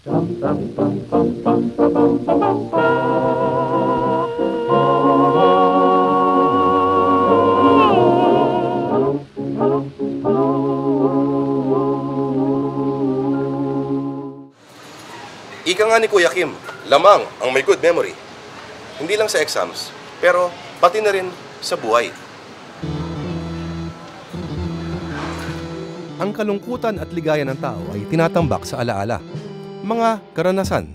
Ika nga ni Kuya Kim, lamang ang may good memory. Hindi lang sa exams, pero pati na rin sa buhay. Ang kalungkutan at ligaya ng tao ay tinatambak sa alaala. Mga karanasan.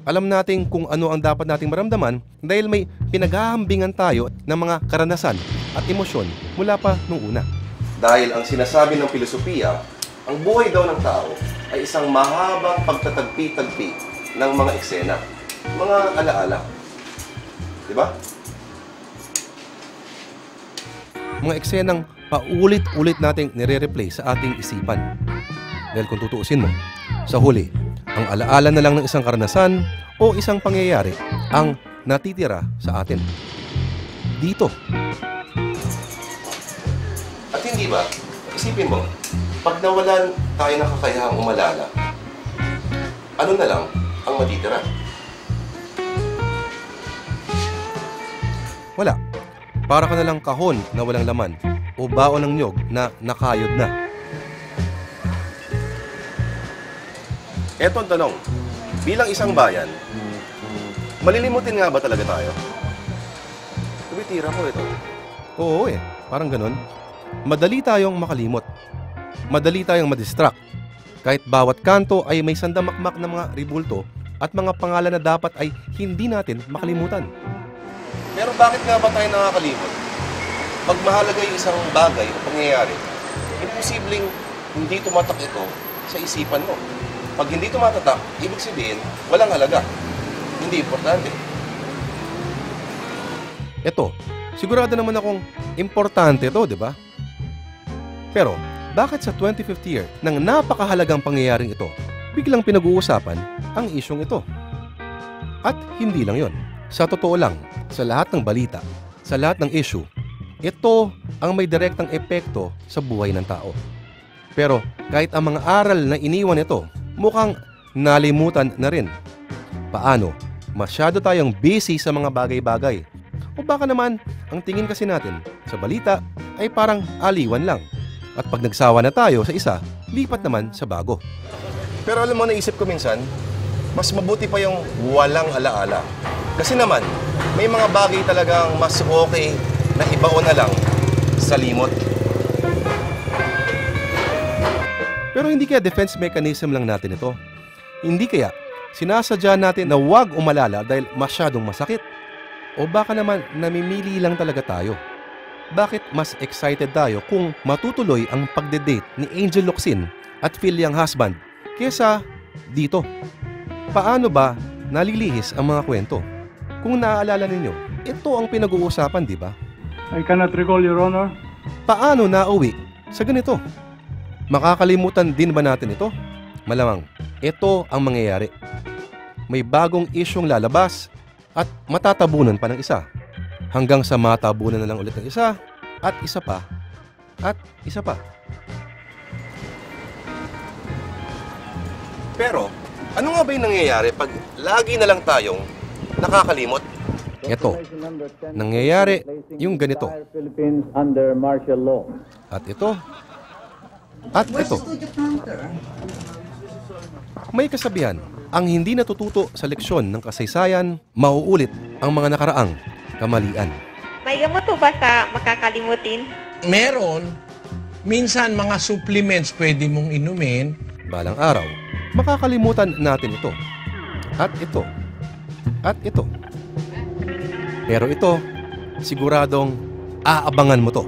Alam natin kung ano ang dapat nating maramdaman dahil may pinaghahambingan tayo ng mga karanasan at emosyon mula pa nung una. Dahil ang sinasabi ng filosofiya, ang buhay daw ng tao ay isang mahabang pagtatagpi-tagpi ng mga eksena, mga alaala. Diba? Mga eksenang paulit-ulit nating nire-replay sa ating isipan. Dahil kung tutuusin mo, sa huli, ang alaala na lang ng isang karanasan o isang pangyayari ang natitira sa atin. Dito. At hindi ba, isipin mo, pag nawalan tayo ng kakayahang umalala, ano na lang ang matitira? Wala. Para ka na lang kahon na walang laman o baon ng niyog na nakayod na. Eto ang tanong, bilang isang bayan, malilimutin nga ba talaga tayo? Tumitira ko ito. Oo parang ganun. Madali tayong makalimot. Madali tayong madistract. Kahit bawat kanto ay may sandamakmak na mga ribulto at mga pangalan na dapat ay hindi natin makalimutan. Pero bakit nga ba tayo nakakalimot? Pag mahalaga yung isang bagay o pangyayari, imposibleng hindi tumatak ito sa isipan mo. Pag hindi tumatatak, ibig sabihin, walang halaga. Hindi importante. Ito, sigurado naman akong importante ito, di ba? Pero, bakit sa 25th year ng napakahalagang pangyayaring ito, biglang pinag-uusapan ang isyong ito? At hindi lang yon. Sa totoo lang, sa lahat ng balita, sa lahat ng issue, ito ang may direktang epekto sa buhay ng tao. Pero kahit ang mga aral na iniwan ito, mukhang nalimutan na rin. Paano? Masyado tayong busy sa mga bagay-bagay. O baka naman, ang tingin kasi natin sa balita ay parang aliwan lang. At pag nagsawa na tayo sa isa, lipat naman sa bago. Pero alam mo, naisip ko minsan, mas mabuti pa yung walang alaala. Kasi naman, may mga bagay talagang mas okay na ibaon na lang sa limot. Pero hindi kaya defense mechanism lang natin ito. Hindi kaya sinasadya natin na huwag umalala dahil masyadong masakit. O baka naman namimili lang talaga tayo. Bakit mas excited tayo kung matutuloy ang pagde-date ni Angel Locsin at Phil Yang husband kesa dito? Paano ba nalilihis ang mga kwento? Kung naaalala ninyo, ito ang pinag-uusapan, di ba? I cannot recall, Your Honor. Paano nauwi sa ganito? Makakalimutan din ba natin ito? Malamang, ito ang mangyayari. May bagong isyong lalabas at matatabunan pa ng isa. Hanggang sa matabunan na lang ulit ng isa, at isa pa, at isa pa. Pero, ano nga ba yung nangyayari pag lagi na lang tayong nakakalimot? Ito, nangyayari yung ganito. At ito, at ito. May kasabihan, ang hindi natututo sa leksyon ng kasaysayan, mauulit ang mga nakaraang kamalian. May gamot po ba sa makakalimutin? Meron. Minsan mga supplements pwede mong inumin. Balang araw, makakalimutan natin ito. At ito. At ito. Pero ito, siguradong aabangan mo to.